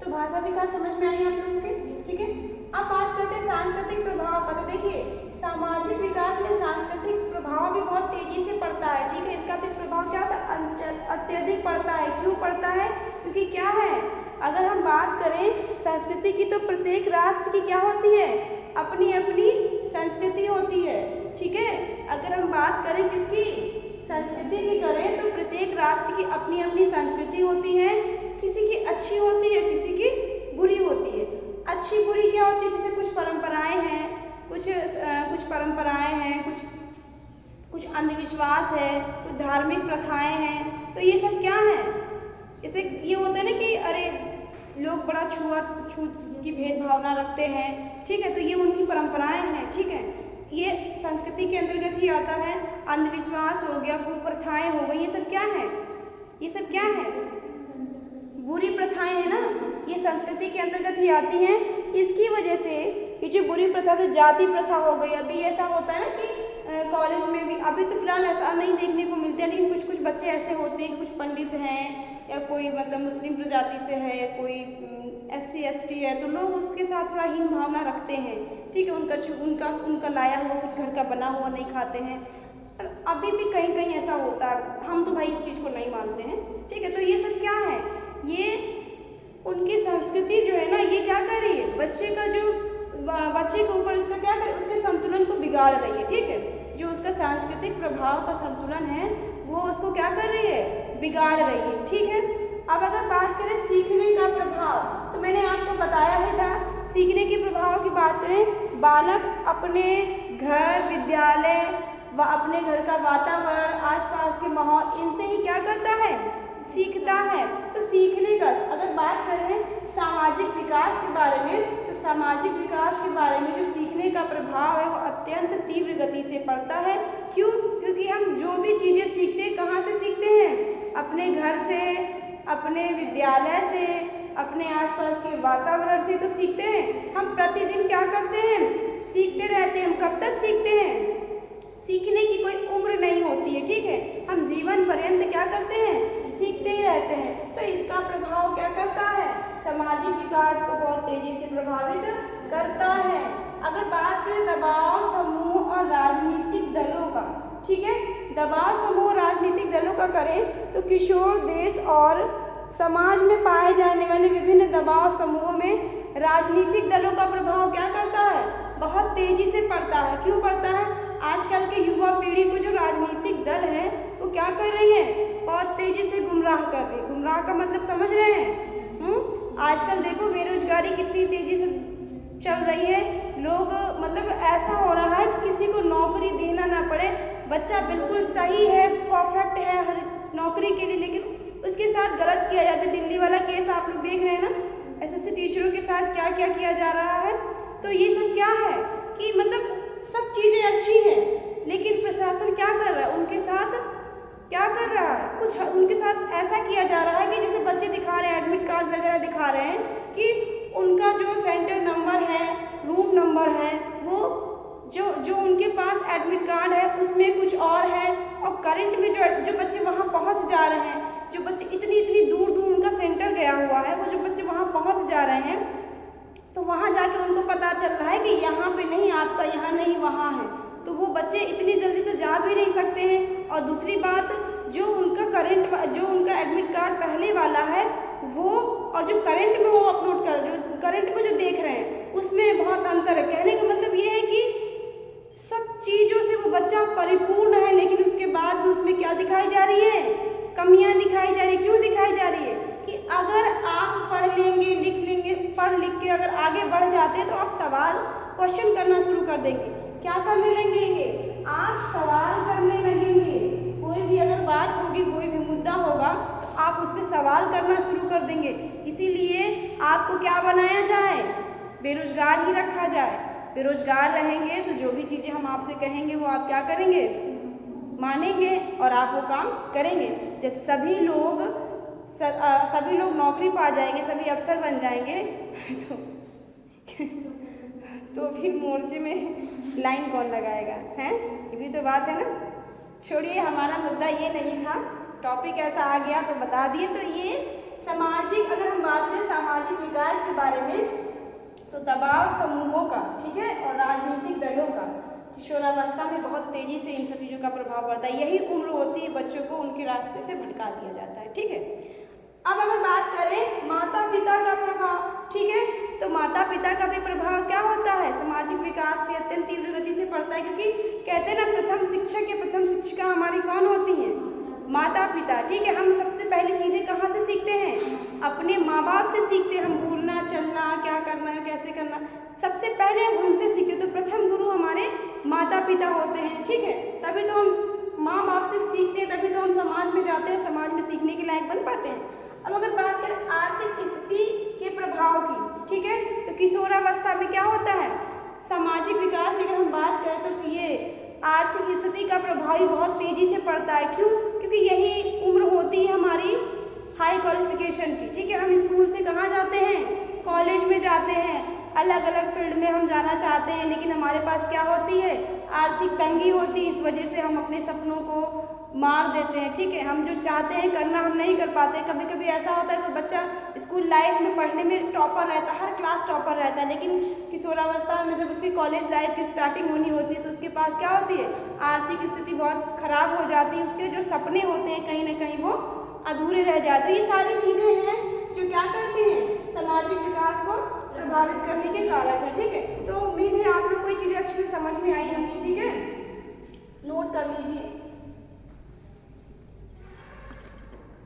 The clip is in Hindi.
तो भाषा विकास समझ में आई आप लोगों के, ठीक है। अब बात करते हैं सांस्कृतिक प्रभाव का। तो देखिए सामाजिक विकास में सांस्कृतिक प्रभाव भी बहुत तेजी से पड़ता है, ठीक है। इसका भी प्रभाव क्या होता है, अत्यधिक पड़ता है। क्यों पड़ता है, क्योंकि क्या है, अगर हम बात करें संस्कृति की तो प्रत्येक राष्ट्र की क्या होती है, अपनी अपनी संस्कृति होती है, ठीक है। अगर हम बात करें किसकी, संस्कृति की करें तो प्रत्येक राष्ट्र की अपनी अपनी संस्कृति होती है। किसी की अच्छी होती है, किसी की बुरी होती है। अच्छी बुरी क्या होती है, जैसे कुछ परंपराएं हैं, कुछ परंपराएं हैं, कुछ अंधविश्वास है, कुछ धार्मिक प्रथाएं हैं। तो ये सब क्या है, जैसे ये होता है ना कि अरे लोग बड़ा छूत की भेदभावना रखते हैं, ठीक है। तो ये उनकी परंपराएं हैं, ठीक है। ये संस्कृति के अंतर्गत ही आता है। अंधविश्वास हो गया, कुप्रथाएं हो गई, ये सब क्या है, ये सब क्या है, बुरी प्रथाएं है ना, ये संस्कृति के अंतर्गत ही आती हैं। इसकी वजह से ये जो बुरी प्रथा, तो जाति प्रथा हो गई। अभी ऐसा होता है ना कि कॉलेज में भी, अभी तो फिलहाल ऐसा नहीं देखने को मिलता है, लेकिन कुछ कुछ बच्चे ऐसे होते हैं, कुछ पंडित हैं या कोई मतलब मुस्लिम प्रजाति से है, कोई SC ST है, तो लोग उसके साथ थोड़ा हीन भावना रखते हैं, ठीक है। उनका लाया हुआ कुछ घर का बना हुआ नहीं खाते हैं। अभी भी कहीं कहीं ऐसा होता है, हम तो भाई इस चीज़ को नहीं मानते हैं, ठीक है। तो ये सब क्या है, ये उनकी संस्कृति जो है ना, ये क्या कर रही है, बच्चे के ऊपर उसका क्या कर, उसके संतुलन को बिगाड़ रही है, ठीक है। जो उसका सांस्कृतिक प्रभाव का संतुलन है वो उसको क्या कर रही है, बिगाड़ रही है, ठीक है। अब अगर बात करें सीखने का प्रभाव, तो मैंने आपको बताया ही था, सीखने के प्रभाव की बात करें, बालक अपने घर, विद्यालय व अपने घर का वातावरण, आसपास के माहौल, इनसे ही क्या करता है, सीखता है। तो सीखने का अगर बात करें सामाजिक विकास के बारे में, तो सामाजिक विकास के बारे में जो सीखने का प्रभाव है वो अत्यंत तीव्र गति से पड़ता है। क्यों, क्योंकि हम जो भी चीज़ें सीखते हैं, कहाँ से सीखते हैं, अपने घर से, अपने विद्यालय से, अपने आसपास के वातावरण से तो सीखते हैं। हम प्रतिदिन क्या करते हैं, सीखते रहते हैं। हम कब तक सीखते हैं, सीखने की कोई उम्र नहीं होती है, ठीक है। हम जीवन पर्यंत क्या करते हैं, सीखते ही रहते हैं। तो इसका प्रभाव क्या करता है, सामाजिक विकास को बहुत तेजी से प्रभावित करता है। अगर बात करें दबाव समूह और राजनीतिक दलों का, ठीक है, दबाव समूह राजनीतिक दलों का करें तो किशोर देश और समाज में पाए जाने वाले विभिन्न दबाव समूहों में राजनीतिक दलों का प्रभाव क्या करता है, बहुत तेजी से पड़ता है। क्यों पड़ता है, आजकल के युवा पीढ़ी को जो राजनीतिक दल है वो क्या कर रही है, बहुत तेजी से गुमराह कर रही है। गुमराह का मतलब समझ रहे हैं, आजकल देखो बेरोजगारी कितनी तेजी से चल रही है। लोग मतलब ऐसा हो रहा है कि किसी को नौकरी देना ना पड़े, बच्चा बिल्कुल सही है, परफेक्ट है हर नौकरी के लिए, लेकिन उसके साथ गलत किया जाए। अभी दिल्ली वाला केस आप लोग देख रहे हैं ना, SSC टीचरों के साथ क्या क्या किया जा रहा है। तो ये सब क्या है कि मतलब सब चीज़ें अच्छी हैं, लेकिन प्रशासन क्या कर रहा है, उनके साथ क्या कर रहा है, कुछ उनके साथ ऐसा किया जा रहा है कि जैसे बच्चे दिखा रहे हैं, एडमिट कार्ड वगैरह दिखा रहे हैं कि उनका जो सेंटर नंबर है, रूम नंबर है, वो जो उनके पास एडमिट कार्ड है उसमें कुछ और है, और करंट में जो बच्चे वहाँ पहुँच जा रहे हैं, जो बच्चे इतनी दूर दूर उनका सेंटर गया हुआ है, वो जो बच्चे वहाँ पहुँच जा रहे हैं, तो वहाँ जाके उनको पता चल रहा है कि यहाँ पे नहीं, आपका यहाँ नहीं वहाँ है। तो वो बच्चे इतनी जल्दी तो जा भी नहीं सकते हैं। और दूसरी बात, जो उनका एडमिट कार्ड पहले वाला है वो, और जो करंट में वो अपलोड कर, जो करंट में जो देख रहे हैं उसमें बहुत अंतर है। कहने का मतलब ये है कि सब चीज़ों से वो बच्चा परिपूर्ण है, लेकिन उसके बाद भी उसमें क्या दिखाई जा रही है, कमियाँ दिखाई जा रही है। क्यों दिखाई जा रही है कि अगर आप पढ़ लेंगे, लिख लेंगे, पढ़ लिख के अगर आगे बढ़ जाते हैं तो आप सवाल क्वेश्चन करना शुरू कर देंगे। क्या करने लगेंगे, आप सवाल करने लगेंगे। कोई भी अगर बात होगी, कोई भी मुद्दा होगा तो आप उस पर सवाल करना शुरू कर देंगे। इसीलिए आपको क्या बनाया जाए, बेरोजगार ही रखा जाए। बेरोजगार रहेंगे तो जो भी चीज़ें हम आपसे कहेंगे वो आप क्या करेंगे, मानेंगे और आप वो काम करेंगे। जब सभी लोग नौकरी पा जाएंगे, सभी अफसर बन जाएंगे तो फिर मोर्चे में लाइन कौन लगाएगा, हैं? ये भी तो बात है ना। छोड़िए, हमारा मुद्दा ये नहीं था, टॉपिक ऐसा आ गया तो बता दिए। तो ये सामाजिक, अगर हम बात करें सामाजिक विकास के बारे में, तो दबाव समूहों का, ठीक है, और राजनीतिक दलों का किशोरावस्था में बहुत तेजी से इन सब चीज़ों का प्रभाव पड़ता है। यही उम्र होती है बच्चों को उनके रास्ते से भटका दिया जाता है, ठीक है। अब अगर बात करें माता पिता का प्रभाव, ठीक है, तो माता पिता का भी प्रभाव क्या होता है, सामाजिक विकास पे अत्यंत तीव्र गति से पड़ता है, क्योंकि कहते हैं ना प्रथम शिक्षक या प्रथम शिक्षिका हमारी कौन होती हैं, माता पिता, ठीक है। हम सबसे पहली चीज़ें कहाँ से सीखते हैं, अपने माँ बाप से सीखते हैं। हम बोलना चलना, क्या करना है, कैसे करना, सबसे पहले हम उनसे सीखते। तो प्रथम गुरु हमारे माता पिता होते हैं, ठीक है। तभी तो हम माँ बाप से सीखते हैं, तभी तो हम समाज में जाते हैं, समाज में सीखने के लायक बन पाते हैं। अब अगर बात करें आर्थिक स्थिति के प्रभाव की, ठीक है, तो किशोरावस्था में क्या होता है, सामाजिक विकास की अगर हम बात करें तो ये आर्थिक स्थिति का प्रभाव भी बहुत तेजी से पड़ता है। क्यों? क्योंकि यही उम्र होती है हमारी हाई क्वालिफिकेशन की, ठीक है। हम स्कूल से कहाँ जाते हैं, कॉलेज में जाते हैं, अलग अलग फील्ड में हम जाना चाहते हैं, लेकिन हमारे पास क्या होती है, आर्थिक तंगी होती है। इस वजह से हम अपने सपनों को मार देते हैं, ठीक है। हम जो चाहते हैं करना हम नहीं कर पाते। कभी कभी ऐसा होता है कि बच्चा स्कूल लाइफ में पढ़ने में टॉपर रहता है, हर क्लास टॉपर रहता है, लेकिन किशोरावस्था में जब उसकी कॉलेज लाइफ की स्टार्टिंग होनी होती है तो उसके पास क्या होती है, आर्थिक स्थिति बहुत खराब हो जाती है। उसके जो सपने होते हैं कहीं ना कहीं वो अधूरे रह जाते हैं। ये सारी चीज़ें हैं जो क्या करती हैं, सामाजिक विकास को प्रभावित करने के कारक है, ठीक है। तो उम्मीद है आप लोग को ये चीज़ें अच्छे से समझ में आई होंगी, ठीक है, नोट कर लीजिए।